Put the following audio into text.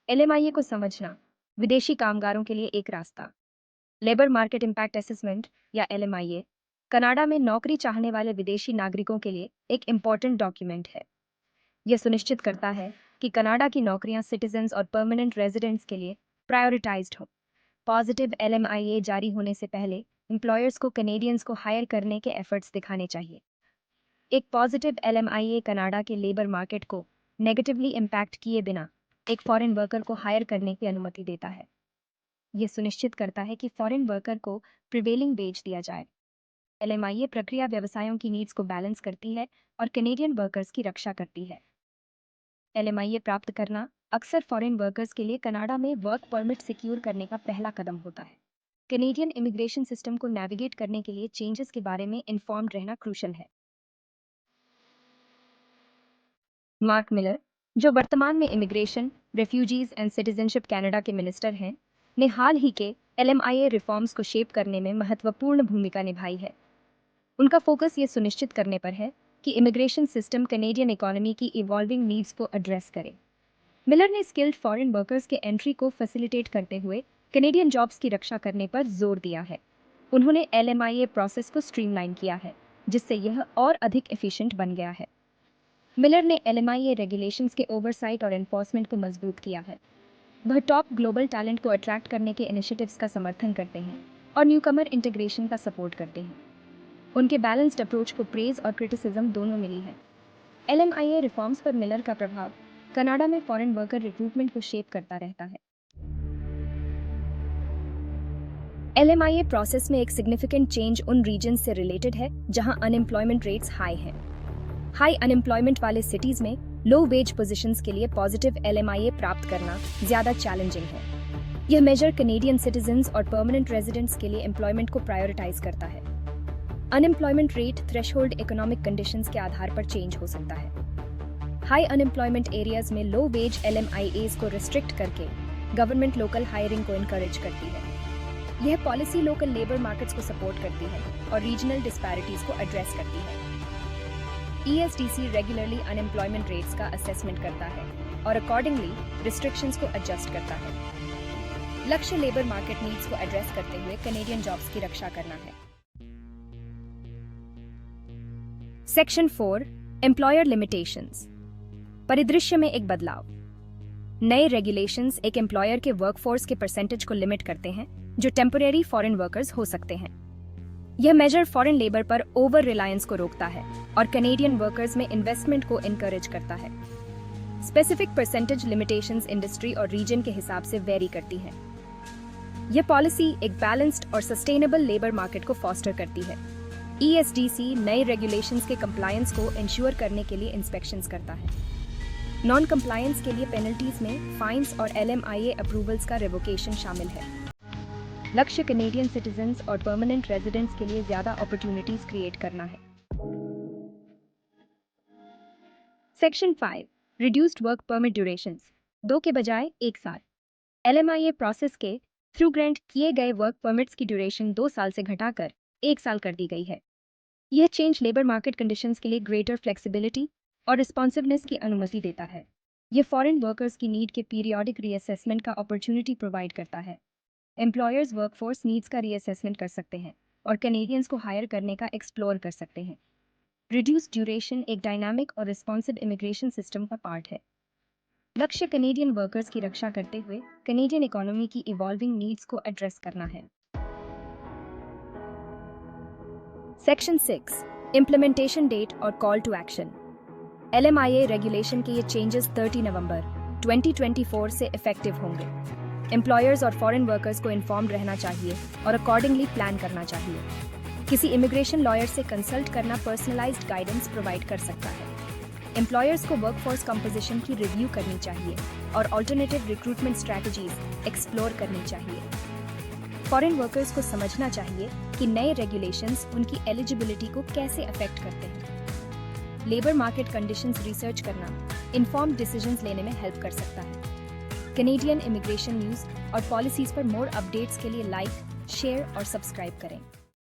एलएमआईए को समझना विदेशी कामगारों के लिए एक रास्ता। लेबर मार्केट इम्पैक्ट असेसमेंट या एलएमआईए कनाडा में नौकरी चाहने वाले विदेशी नागरिकों के लिए एक इम्पॉर्टेंट डॉक्यूमेंट है। यह सुनिश्चित करता है कि कनाडा की नौकरियां सिटीजन्स और परमानेंट रेजिडेंट्स के लिए प्रायोरिटाइज्ड हो। पॉजिटिव एलएमआईए जारी होने से पहले एम्प्लॉयर्स को कनेडियंस को हायर करने के एफर्ट्स दिखाने चाहिए। एक पॉजिटिव एलएमआईए कनाडा के लेबर मार्केट को नेगेटिवली इम्पैक्ट किए बिना एक फॉरेन वर्कर को हायर करने की अनुमति देता है। यह सुनिश्चित करता है कि फॉरेन वर्कर को प्रिवेलिंग वेज दिया जाए। एलएमआईए प्रक्रिया व्यवसायों की नीड्स को बैलेंस करती है और कैनेडियन वर्कर्स की रक्षा करती है। एलएमआईए प्राप्त करना अक्सर फॉरेन वर्कर्स के लिए कनाडा में वर्क परमिट सिक्योर करने का पहला कदम होता है। कैनेडियन इमिग्रेशन सिस्टम को नेविगेट करने के लिए चेंजेस के बारे में इन्फॉर्म्ड रहना क्रूशल है। मार्क मिलर, जो वर्तमान में immigration, refugees and citizenship Canada के मिनिस्टर हैं, ने हाल ही के एलएमआईए रिफॉर्म्स को शेप करने में महत्वपूर्ण भूमिका निभाई है। उनका फोकस ये सुनिश्चित करने पर है कि इमिग्रेशन सिस्टम कैनेडियन इकोनॉमी की इवॉल्विंग नीड्स को एड्रेस करे। मिलर ने स्किल्ड फॉरेन वर्कर्स के एंट्री को फैसिलिटेट करते हुए कैनेडियन जॉब्स की रक्षा करने पर जोर दिया है। उन्होंने एलएमआईए प्रोसेस को स्ट्रीमलाइन किया है, जिससे यह और अधिक एफिशिएंट बन गया है। मिलर ने एलएमआईए रेगुलेशंस के ओवरसाइट और एनफोर्समेंट को मजबूत किया है। वह टॉप ग्लोबल टैलेंट को अट्रैक्ट करने के इनिशिएटिव्स का समर्थन करते हैं और न्यूकमर इंटीग्रेशन का सपोर्ट करते हैं। उनके बैलेंस्ड अप्रोच को प्रेज और क्रिटिसिज्म दोनों मिली है। एलएमआईए रिफॉर्म्स पर मिलर का प्रभाव कनाडा में फॉरेन वर्कर रिक्रूटमेंट को शेप करता रहता है। एलएमआईए प्रोसेस में एक सिग्निफिकेंट चेंज उन रीजन से रिलेटेड है जहां अनएम्प्लॉयमेंट रेट्स हाई हैं। हाई अनएम्प्लॉयमेंट वाले सिटीज में लो वेज पोजीशंस के लिए पॉजिटिव एलएमआईए प्राप्त करना ज्यादा चैलेंजिंग है। यह मेजर कैनेडियन सिटीजन्स और परमानेंट रेजिडेंट्स के लिए एम्प्लॉयमेंट को प्रायोरिटाइज करता है। Unemployment rate threshold economic conditions के आधार पर चेंज हो सकता है। हाई अनएम्प्लॉयमेंट एरियाज में लो वेज एलएमआईएस को रिस्ट्रिक्ट करके गवर्नमेंट लोकल हायरिंग को इनकरेज करती है। यह पॉलिसी लोकल लेबर मार्केट्स को सपोर्ट करती है और रीजनल डिस्पैरिटीज को एड्रेस करती है। ESDC रेगुलरली अनएम्प्लॉयमेंट रेट्स का असेसमेंट करता है और अकॉर्डिंगली रिस्ट्रिक्शंस को एडजस्ट करता है। लक्ष्य लेबर मार्केट नीड्स को एड्रेस करते हुए कैनेडियन जॉब्स की रक्षा करना है। Section 4 employer limitations. परिदृश्य में एक बदलाव। नए रेगुलेशंस एक एम्प्लॉयर के वर्कफोर्स के परसेंटेज को लिमिट करते हैं जो टेम्परेरी फॉरेन वर्कर्स हो सकते हैं। यह मेजर फॉरेन लेबर पर ओवर रिलायंस को रोकता है और कैनेडियन वर्कर्स में इन्वेस्टमेंट को इनकरेज करता है। स्पेसिफिक परसेंटेज लिमिटेशंस इंडस्ट्री और रीजन के हिसाब से वेरी करती है। यह पॉलिसी एक बैलेंस्ड और सस्टेनेबल लेबर मार्केट को फॉस्टर करती है। ESDC नए रेगुलेशंस के कंप्लायंस को इंश्योर करने के लिए इंस्पेक्शंस करता है। नॉन कंप्लायंस के लिए पेनल्टीज में फाइन्स और LMIA अप्रूवल्स का रिवोकेशन शामिल है। लक्ष्य कैनेडियन सिटीजन्स और परमानेंट रेजिडेंट्स के लिए ज्यादा अपॉर्चुनिटीज क्रिएट करना है। Section 5 reduced work permit durations 2 के बजाय 1 साल। LMIA प्रोसेस के थ्रू ग्रांट किए गए वर्क परमिट्स की ड्यूरेशन 2 साल से घटाकर 1 साल कर दी गई है। यह चेंज लेबर मार्केट कंडीशंस के लिए ग्रेटर फ्लेक्सिबिलिटी और रिस्पॉन्सिवनेस की अनुमति देता है। यह फॉरेन वर्कर्स की नीड के पीरियोडिक रीअसेसमेंट का अपॉर्चुनिटी प्रोवाइड करता है। एम्प्लॉयर्स वर्कफोर्स नीड्स का रीअसेसमेंट कर सकते हैं और कैनेडियंस को हायर करने का एक्सप्लोर कर सकते हैं। रिड्यूस ड्यूरेशन एक डायनामिक और रिस्पॉन्सिव इमिग्रेशन सिस्टम का पार्ट है। लक्ष्य कैनेडियन वर्कर्स की रक्षा करते हुए कैनेडियन इकोनॉमी की इवॉल्विंग नीड्स को एड्रेस करना है। सेक्शन 6 इम्प्लीमेंटेशन डेट और call to action. LMIA regulation के ये चेंजेस 30 नवंबर 2024 से इफेक्टिव होंगे। एम्प्लॉयर्स और फॉरेन वर्कर्स को इन्फॉर्म्ड रहना चाहिए और अकॉर्डिंगली प्लान करना चाहिए। किसी इमिग्रेशन लॉयर से कंसल्ट करना पर्सनलाइज्ड गाइडेंस प्रोवाइड कर सकता है। एम्प्लॉयर्स को वर्कफोर्स कंपोजिशन की रिव्यू करनी चाहिए और ऑल्टरनेटिव रिक्रूटमेंट स्ट्रैटेजीज एक्सप्लोर करनी चाहिए। फॉरेन वर्कर्स को समझना चाहिए कि नए रेगुलेशंस उनकी एलिजिबिलिटी को कैसे अफेक्ट करते हैं। लेबर मार्केट कंडीशंस रिसर्च करना इन्फॉर्म्ड डिसीजंस लेने में हेल्प कर सकता है। कैनेडियन इमिग्रेशन न्यूज़ और पॉलिसीज पर मोर अपडेट्स के लिए लाइक, शेयर और सब्सक्राइब करें।